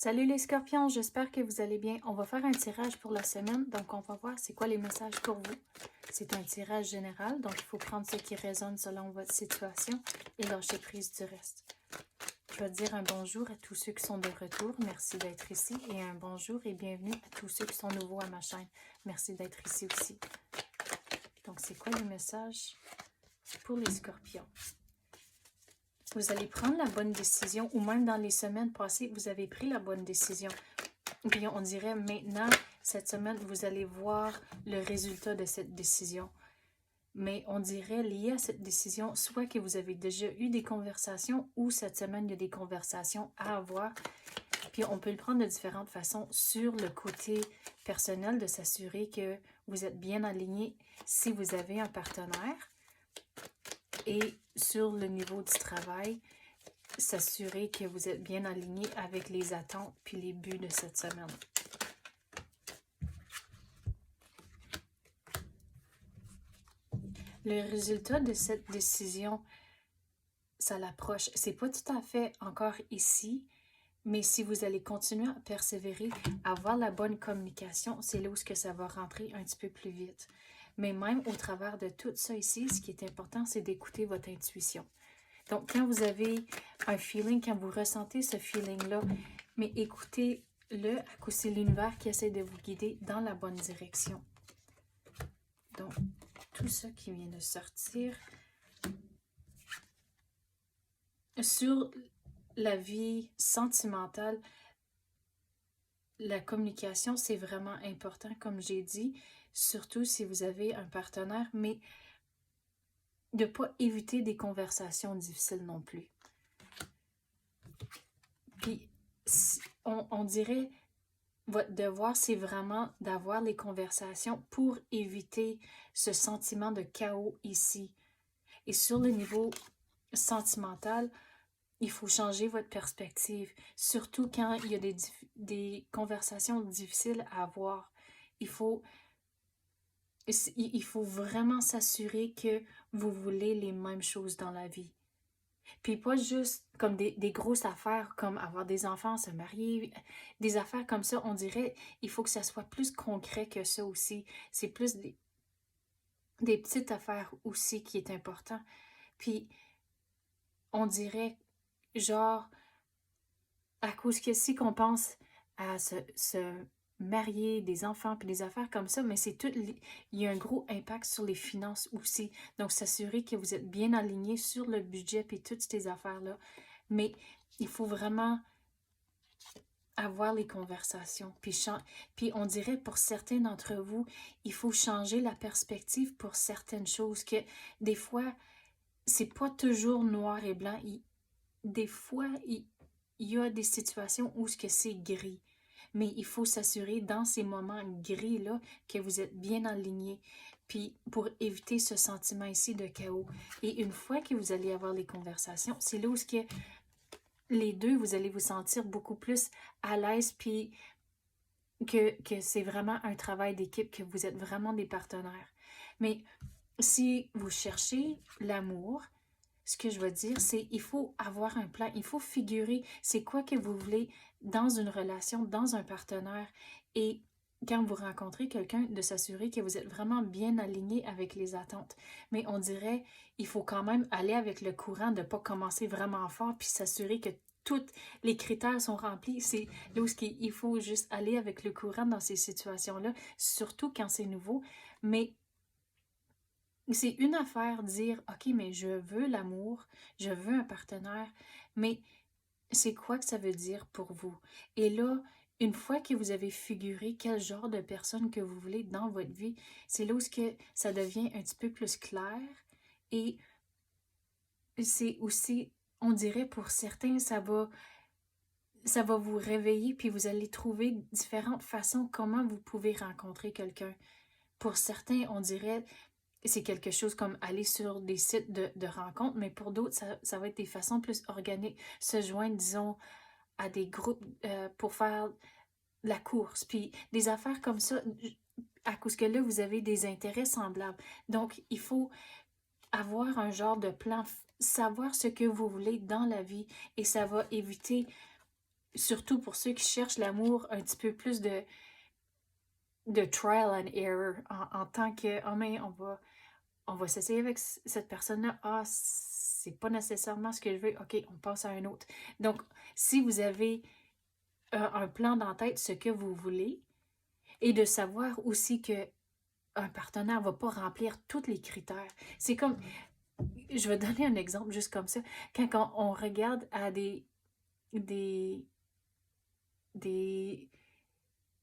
Salut les scorpions, j'espère que vous allez bien. On va faire un tirage pour la semaine, donc on va voir c'est quoi les messages pour vous. C'est un tirage général, donc il faut prendre ce qui résonne selon votre situation et lâcher prise du reste. Je vais dire un bonjour à tous ceux qui sont de retour, merci d'être ici, et un bonjour et bienvenue à tous ceux qui sont nouveaux à ma chaîne. Merci d'être ici aussi. Donc c'est quoi les messages pour les scorpions? Vous allez prendre la bonne décision, ou même dans les semaines passées, vous avez pris la bonne décision. Puis on dirait maintenant, cette semaine, vous allez voir le résultat de cette décision. Mais on dirait lié à cette décision, soit que vous avez déjà eu des conversations, ou cette semaine, il y a des conversations à avoir. Puis on peut le prendre de différentes façons sur le côté personnel, de s'assurer que vous êtes bien aligné si vous avez un partenaire. Et sur le niveau du travail, s'assurer que vous êtes bien aligné avec les attentes puis les buts de cette semaine. Le résultat de cette décision, ça l'approche. C'est pas tout à fait encore ici, mais si vous allez continuer à persévérer, à avoir la bonne communication, c'est là où ça va rentrer un petit peu plus vite. Mais même au travers de tout ça ici, ce qui est important, c'est d'écouter votre intuition. Donc, quand vous avez un feeling, quand vous ressentez ce feeling-là, mais écoutez-le, à cause c'est l'univers qui essaie de vous guider dans la bonne direction. Donc, tout ça qui vient de sortir. Sur la vie sentimentale, la communication, c'est vraiment important, comme j'ai dit, surtout si vous avez un partenaire, mais de ne pas éviter des conversations difficiles non plus. Puis, on dirait, votre devoir, c'est vraiment d'avoir les conversations pour éviter ce sentiment de chaos ici. Et sur le niveau sentimental, il faut changer votre perspective, surtout quand il y a des conversations difficiles à avoir. Il faut vraiment s'assurer que vous voulez les mêmes choses dans la vie. Puis pas juste comme des grosses affaires comme avoir des enfants, se marier, des affaires comme ça, on dirait il faut que ça soit plus concret que ça aussi. C'est plus des petites affaires aussi qui est important. Puis on dirait genre à cause que si qu'on pense à se marier, des enfants, puis des affaires comme ça, mais c'est tout, il y a un gros impact sur les finances aussi. Donc, s'assurer que vous êtes bien aligné sur le budget puis toutes ces affaires-là. Mais il faut vraiment avoir les conversations. Puis on dirait pour certains d'entre vous, il faut changer la perspective pour certaines choses que des fois, c'est pas toujours noir et blanc. Des fois, il y a des situations où c'est gris. Mais il faut s'assurer dans ces moments gris-là que vous êtes bien aligné. Puis pour éviter ce sentiment ici de chaos. Et une fois que vous allez avoir les conversations, c'est là où les deux, vous allez vous sentir beaucoup plus à l'aise. Puis que c'est vraiment un travail d'équipe, que vous êtes vraiment des partenaires. Mais si vous cherchez l'amour, ce que je veux dire, c'est il faut avoir un plan, il faut figurer c'est quoi que vous voulez dans une relation, dans un partenaire. Et quand vous rencontrez quelqu'un, de s'assurer que vous êtes vraiment bien aligné avec les attentes. Mais on dirait, il faut quand même aller avec le courant, de ne pas commencer vraiment fort, puis s'assurer que tous les critères sont remplis. C'est là où il faut juste aller avec le courant dans ces situations-là, surtout quand c'est nouveau. Mais c'est une affaire de dire, OK, mais je veux l'amour, je veux un partenaire, mais c'est quoi que ça veut dire pour vous? Et là, une fois que vous avez figuré quel genre de personne que vous voulez dans votre vie, c'est là où ça devient un petit peu plus clair. Et c'est aussi, on dirait pour certains, ça va vous réveiller, puis vous allez trouver différentes façons comment vous pouvez rencontrer quelqu'un. Pour certains, on dirait c'est quelque chose comme aller sur des sites de rencontres, mais pour d'autres, ça va être des façons plus organiques, se joindre, disons, à des groupes pour faire la course, puis des affaires comme ça, à cause que là, vous avez des intérêts semblables. Donc, il faut avoir un genre de plan, savoir ce que vous voulez dans la vie, et ça va éviter surtout pour ceux qui cherchent l'amour, un petit peu plus de trial and error, en tant que, oh mais on va s'essayer avec cette personne-là, ah, c'est pas nécessairement ce que je veux, ok, on passe à un autre. Donc, si vous avez un plan dans la tête, ce que vous voulez, et de savoir aussi que un partenaire va pas remplir tous les critères. C'est comme, je vais donner un exemple juste comme ça. Quand on regarde à des, des,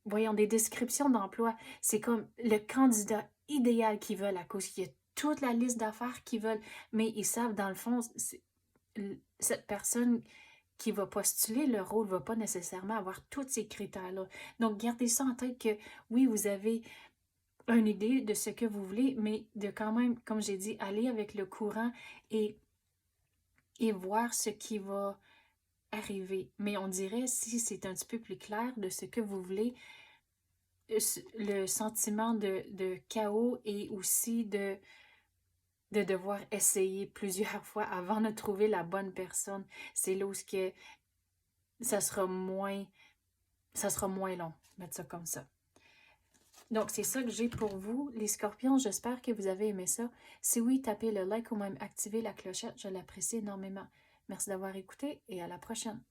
voyons, des descriptions d'emploi, c'est comme le candidat idéal qu'ils veulent à cause qu'il y a toute la liste d'affaires qu'ils veulent, mais ils savent dans le fond, cette personne qui va postuler le rôle ne va pas nécessairement avoir tous ces critères-là. Donc, gardez ça en tête que oui, vous avez une idée de ce que vous voulez, mais de quand même, comme j'ai dit, aller avec le courant et, et voir ce qui va arriver. Mais on dirait, si c'est un petit peu plus clair de ce que vous voulez, le sentiment de chaos et aussi de devoir essayer plusieurs fois avant de trouver la bonne personne, c'est là où que ça sera moins, ça sera moins long, mettre ça comme ça. Donc, c'est ça que j'ai pour vous, les scorpions. J'espère que vous avez aimé ça. Si oui, tapez le like ou même activez la clochette. Je l'apprécie énormément. Merci d'avoir écouté et à la prochaine.